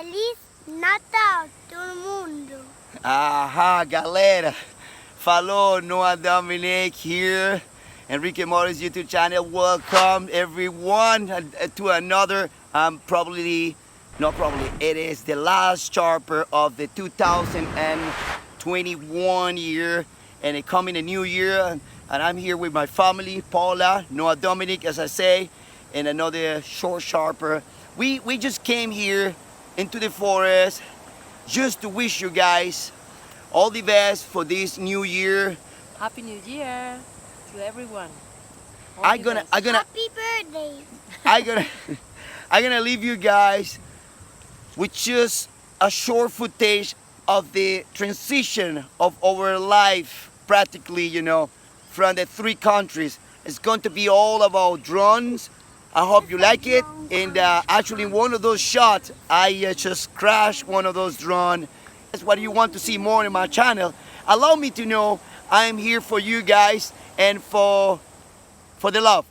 Feliz Natal, todo mundo. Aha, galera. Falou, Noah Dominic here. Enrique Morris YouTube channel. Welcome everyone to another, it is the last Sharper of the 2021 year. And it coming a new year. And I'm here with my family, Paula, Noah Dominic, as I say, and another short Sharper. We just came here into the forest just to wish you guys all the best for this new year. Happy New Year to everyone. I'm gonna Happy birthday. I'm gonna leave you guys with just a short footage of the transition of our life, practically, from the three countries. It's going to be all about drones. I hope you like it. And actually, in one of those shots, I just crashed one of those drones. That's what you want to see more in my channel. Allow me to know I'm here for you guys and for the love.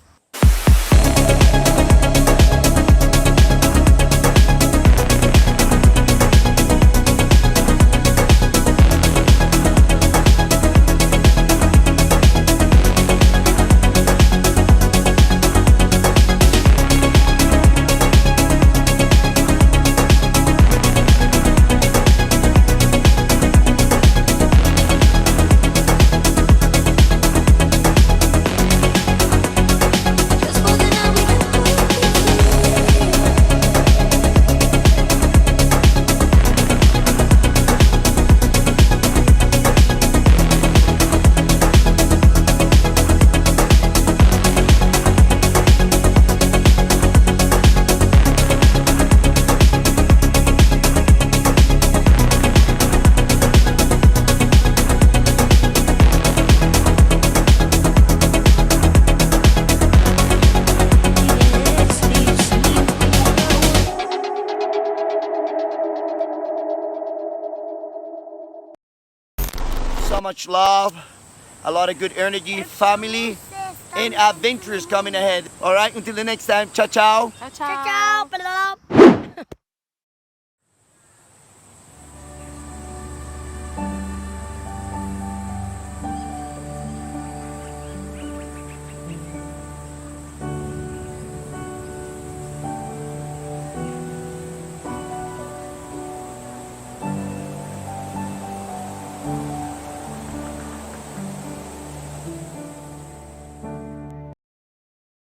So much love, a lot of good energy, family, and adventures coming ahead. All right, until the next time, ciao, ciao. Ciao, Ciao, ciao. ciao.